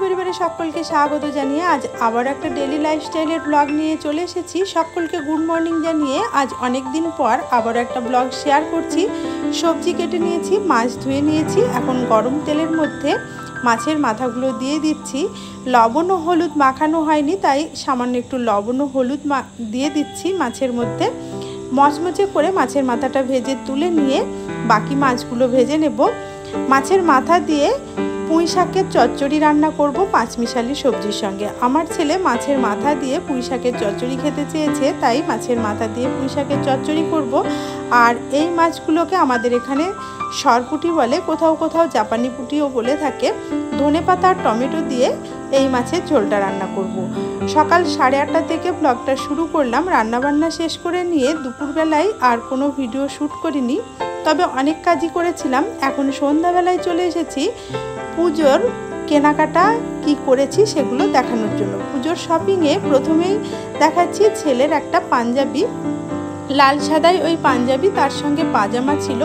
পরিবারের সকলকে স্বাগত জানিয়ে আজ আবার একটা ডেইলি লাইফস্টাইলের ব্লগ নিয়ে চলে এসেছি। সকলকে গুড মর্নিং জানিয়ে আজ অনেক দিন পর আবার একটা ব্লগ শেয়ার করছি। সবজি কেটে নিয়েছি, মাছ ধুয়ে নিয়েছি। এখন গরম তেলের মধ্যে মাছের মাথাগুলো দিয়ে দিচ্ছি। লবণ ও হলুদ মাখানো হয়নি, তাই সামান্য একটু লবণ ও হলুদ দিয়ে দিচ্ছি মাছের মধ্যে। মচমচে করে মাছের মাথাটা ভেজে তুলে নিয়ে বাকি মাছগুলো ভেজে নেব। মাছের মাথা দিয়ে পুঁই শাকের চচ্চড়ি রান্না করব পাঁচমিশালি সবজির সঙ্গে। আমার ছেলে মাছের মাথা দিয়ে পুঁই শাকের চচ্চড়ি খেতে চেয়েছে, তাই মাছের মাথা দিয়ে পুঁই শাকের চচ্চড়ি করব। আর এই মাছগুলোকে আমাদের এখানে সরপুঁটি বলে, কোথাও কোথাও জাপানি পুঁটিও বলে থাকে। ধনেপাতা আর টমেটো দিয়ে এই মাছের ঝোলটা রান্না করব। সকাল 8:30 থেকে ব্লগটা শুরু করলাম। রান্নাবান্না শেষ করে নিয়ে দুপুরবেলায় আর কোনো ভিডিও শ্যুট করিনি, তবে অনেক কাজই করেছিলাম। এখন সন্ধ্যাবেলায় চলে এসেছি পুজোর কেনাকাটা কি করেছি সেগুলো দেখানোর জন্য। পুজোর শপিংয়ে প্রথমেই দেখাচ্ছি ছেলের একটা পাঞ্জাবি, লাল সাদাই ওই পাঞ্জাবি, তার সঙ্গে পাজামা ছিল।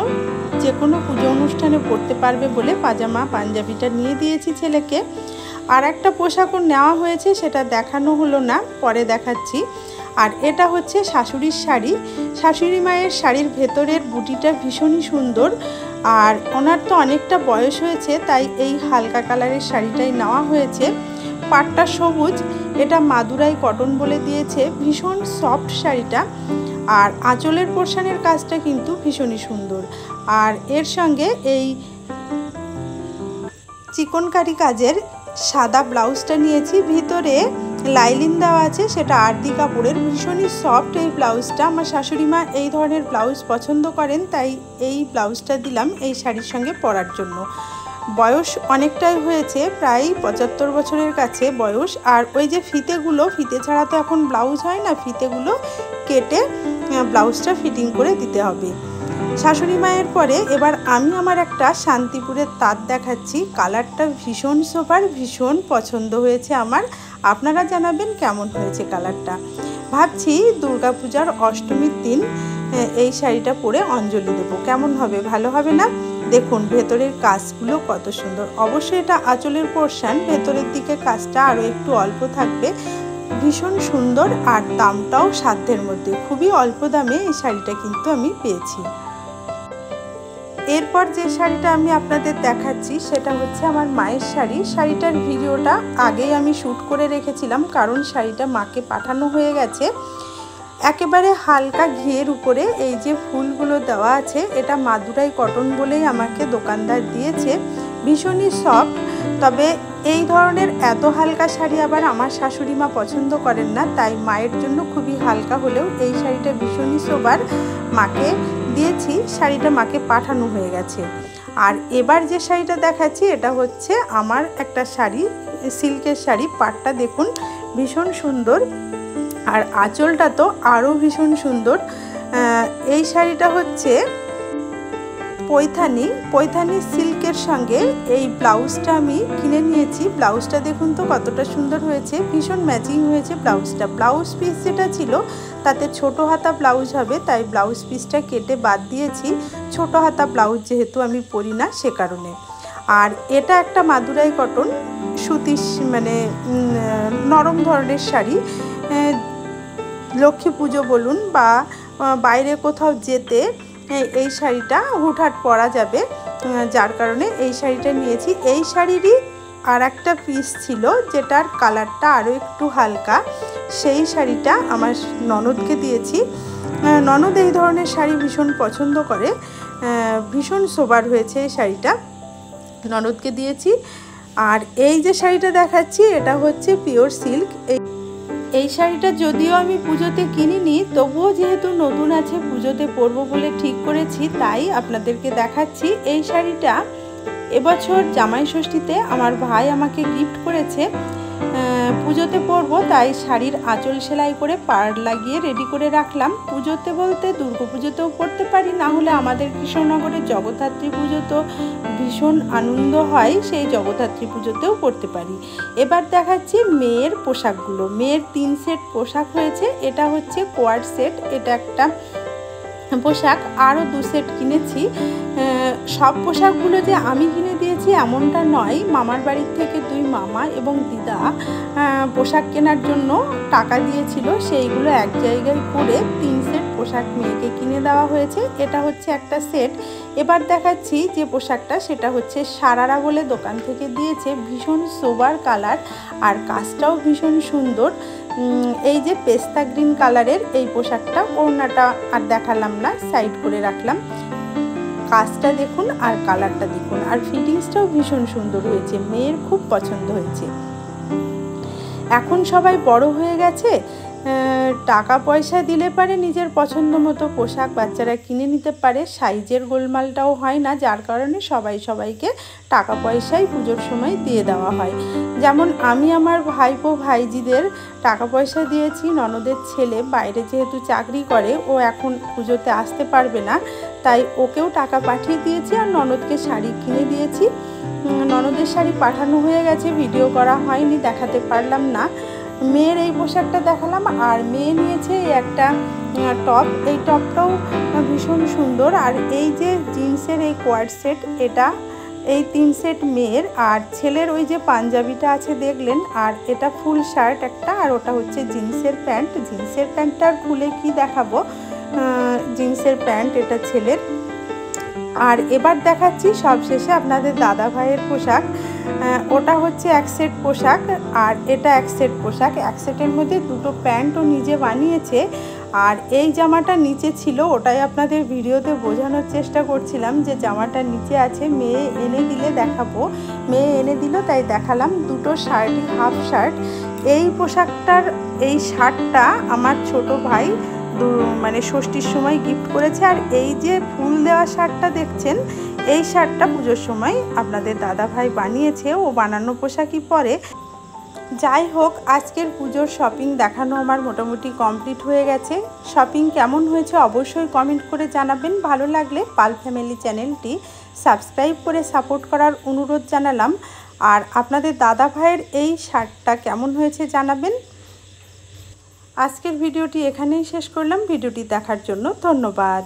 যে কোনো পুজো অনুষ্ঠানে পরতে পারবে বলে পাঞ্জাবিটা নিয়ে দিয়েছি ছেলেকে। আর একটা পোশাকও নেওয়া হয়েছে, সেটা দেখানো হলো না, পরে দেখাচ্ছি। আর এটা হচ্ছে শাশুড়ির শাড়ি। শাশুড়ি মায়ের শাড়ির ভেতরের বুটিটা ভীষণই সুন্দর। আর ওনার তো অনেকটা বয়স হয়েছে, তাই এই হালকা কালারের শাড়িটাই নেওয়া হয়েছে। পাটটা সবুজ, এটা মাদুরাই কটন বলে দিয়েছে। ভীষণ সফট শাড়িটা। আর আঁচলের পোর্শনের কাজটা কিন্তু ভীষণই সুন্দর। আর এর সঙ্গে এই চিকনকারি কাজের সাদা ব্লাউজটা নিয়েছি। ভিতরে লাইলিন দেওয়া আছে, সেটা আরদি কাপড়ের, ভীষণই সফট এই ব্লাউজটা। আমার শাশুড়ি মা এই ধরনের ব্লাউজ পছন্দ করেন, তাই এই ব্লাউজটা দিলাম এই শাড়ির সঙ্গে পরার জন্য। বয়স অনেকটাই হয়েছে, প্রায় 75 বছরের কাছে বয়স। আর ওই যে ফিতেগুলো, ফিতে ছাড়া তো এখন ব্লাউজ হয় না, ফিতেগুলো কেটে ব্লাউজটা ফিটিং করে দিতে হবে। শাশুড়ি মায়ের পরে এবার আমি আমার একটা শান্তিপুরের তাঁত দেখাচ্ছি। কালারটা ভীষণ সোবার, ভীষণ পছন্দ হয়েছে আমার। আপনারা জানাবেন কেমন হয়েছে কালারটা। ভাবছি দুর্গাপূজার অষ্টমীর দিন এই শাড়িটা পরে অঞ্জলি দেবো। কেমন হবে, ভালো হবে না? দেখুন ভেতরের কাজগুলো কত সুন্দর। অবশ্যই এটা আঁচলের পোর্শন, ভেতরের দিকে কাজটা আরও একটু অল্প থাকবে। ভীষণ সুন্দর, আর দামটাও সাধ্যের মধ্যে। খুবই অল্প দামে এই শাড়িটা কিন্তু আমি পেয়েছি। এরপর যে শাড়িটা আমি আপনাদের দেখাচ্ছি সেটা হচ্ছে আমার মায়ের শাড়ি। শাড়িটার ভিডিওটা আগেই আমি শ্যুট করে রেখেছিলাম, কারণ শাড়িটা মাকে পাঠানো হয়ে গেছে। একেবারে হালকা ঘিয়ের উপরে এই যে ফুলগুলো দেওয়া আছে, এটা মাদুরাই কটন বলেই আমাকে দোকানদার দিয়েছে। ভীষণই সফট, তবে এই ধরনের এত হালকা শাড়ি আবার আমার শাশুড়ি মা পছন্দ করেন না, তাই মায়ের জন্য খুবই হালকা হলেও এই শাড়িটা ভীষণই সোবার মাকে দিয়েছি। শাড়িটা মাকে পাঠানো হয়ে গেছে। আর এবার যে শাড়িটা দেখাচ্ছি এটা হচ্ছে আমার একটা শাড়ি, সিল্কের শাড়ি। পাটটা দেখুন ভীষণ সুন্দর, আর আঁচলটা তো আরও ভীষণ সুন্দর। এই শাড়িটা হচ্ছে পৈথানি সিল্কের সঙ্গে এই ব্লাউজটা আমি কিনে নিয়েছি। ব্লাউজটা দেখুন তো কতটা সুন্দর হয়েছে, ভীষণ ম্যাচিং হয়েছে ব্লাউজটা। ব্লাউজ পিস যেটা ছিল তাতে ছোট হাতা ব্লাউজ হবে, তাই ব্লাউজ পিসটা কেটে বাদ দিয়েছি। ছোট হাতা ব্লাউজ যেহেতু আমি পরি না, সে কারণে। আর এটা একটা মাদুরাই কটন সুতির, মানে নরম ধরনের শাড়ি। লক্ষ্মী পুজো বলুন বা বাইরে কোথাও যেতে এই শাড়িটা হুটহাট পরা যাবে, যার কারণে এই শাড়িটা নিয়েছি। এই শাড়িরই আর একটা পিস ছিল যেটার কালারটা আরও একটু হালকা, সেই শাড়িটা আমার ননদকে দিয়েছি। ননদ এই ধরনের শাড়ি ভীষণ পছন্দ করে। ভীষণ সোবার হয়েছে এই শাড়িটা, ননদকে দিয়েছি। আর এই যে শাড়িটা দেখাচ্ছি এটা হচ্ছে পিওর সিল্ক। এই শাড়িটা যদিও আমি পুজোতে কিনিনি, তবুও যেহেতু নতুন আছে পুজোতে পরবো বলে ঠিক করেছি, তাই আপনাদেরকে দেখাচ্ছি। এই শাড়িটা এবছর জামাই ষষ্ঠীতে আমার ভাই আমাকে গিফট করেছে। পুজোতে পরবো, তাই শাড়ির আঁচল সেলাই করে পাড় লাগিয়ে রেডি করে রাখলাম। পুজোতে বলতে দুর্গা পুজোতেও পরতে পারি, না হলে আমাদের কৃষ্ণনগরে জগদ্ধাত্রী পুজো তো ভীষণ আনন্দ হয়, সেই জগদ্ধাত্রী পুজোতেও পরতে পারি। এবার দেখাচ্ছি মেয়ের পোশাকগুলো। মেয়ের 3 সেট পোশাক হয়েছে। এটা হচ্ছে কোয়ার্ড সেট, এটা একটা পোশাক আরও 2 সেট কিনেছি। সব পোশাকগুলো যে আমি কিনে দিয়েছি এমনটা নয়, মামার বাড়ির থেকে 2 মামা এবং দিদা পোশাক কেনার জন্য টাকা দিয়েছিল, সেইগুলো এক জায়গায় করে 3 সেট পোশাক মেয়েকে কিনে দেওয়া হয়েছে। এটা হচ্ছে একটা সেট। এবার দেখাচ্ছি যে পোশাকটা, সেটা হচ্ছে সারারা বলে দোকান থেকে দিয়েছে, ভীষণ সোবার কালার আর কাজটাও ভীষণ সুন্দর। এই যে পেস্তা গ্রিন কালারের এই পোশাকটা, ওড়নাটা আর দেখালাম না, সাইড করে রাখলাম। কাজটা দেখুন আর কালারটা দেখুন, আর ফিটিংসটাও ভীষণ সুন্দর হয়েছে, মেয়ের খুব পছন্দ হয়েছে। এখন সবাই বড় হয়ে গেছে, টাকা পয়সা দিলে পারে নিজের পছন্দ মতো পোশাক বাচ্চারা কিনে নিতে পারে, সাইজের গোলমালটাও হয় না, যার কারণে সবাইকে টাকা পয়সাই পুজোর সময় দিয়ে দেওয়া হয়। যেমন আমি আমার ভাইপো ভাইজিদের টাকা পয়সা দিয়েছি। ননদের ছেলে বাইরে যেহেতু চাকরি করে, ও এখন পুজোতে আসতে পারবে না, তাই ওকেও টাকা পাঠিয়ে দিয়েছি আর ননদকে শাড়ি কিনে দিয়েছি। ননদের শাড়ি পাঠানো হয়ে গেছে, ভিডিও করা হয়নি, দেখাতে পারলাম না। মেয়ের এই পোশাকটা দেখালাম, আর মেয়ে নিয়েছে একটা টপ, এই টপটাও ভীষণ সুন্দর। আর এই যে জিন্সের এই কোয়াড সেট, এটা এই 3 সেট মেয়ের, আর ছেলের ওই যে পাঞ্জাবিটা আছে দেখলেন, আর এটা ফুল শার্ট একটা, আর ওটা হচ্ছে জিন্সের প্যান্ট। জিন্সের প্যান্টটার খুলে কি দেখাবো, জিন্সের প্যান্ট এটা ছেলের। আর এবার দেখাচ্ছি সবশেষে আপনাদের দাদা ভাইয়ের পোশাক। ওটা হচ্ছে 1 সেট পোশাক, আর এটা 1 সেট পোশাক। 1 সেটের মধ্যে 2টো প্যান্টও নিজে বানিয়েছে। আর এই জামাটা নিচে ছিল, ওটাই আপনাদের ভিডিওতে বোঝানোর চেষ্টা করছিলাম যে জামাটা নিচে আছে, মেয়ে এনে দিলে দেখাবো। মেয়ে এনে দিল তাই দেখালাম। 2টো শার্টই হাফ শার্ট। এই পোশাকটার এই শার্টটা আমার ছোট ভাই মানে ষষ্ঠীর সময় গিফট করেছে। আর এই যে ফুল দেওয়া শার্টটা দেখছেন, এই শার্টটা পুজোর সময় আপনাদের দাদা ভাই বানিয়েছে, ও বানানো পোশাকই পরে। যাই হোক, আজকের পুজোর শপিং দেখানো আমার মোটামুটি কমপ্লিট হয়ে গেছে। শপিং কেমন হয়েছে অবশ্যই কমেন্ট করে জানাবেন। ভালো লাগলে পাল ফ্যামিলি চ্যানেলটি সাবস্ক্রাইব করে সাপোর্ট করার অনুরোধ জানালাম। আর আপনাদের দাদা ভাইয়ের এই শার্টটা কেমন হয়েছে জানাবেন। আজকের ভিডিওটি এখানেই শেষ করলাম। ভিডিওটি দেখার জন্য ধন্যবাদ।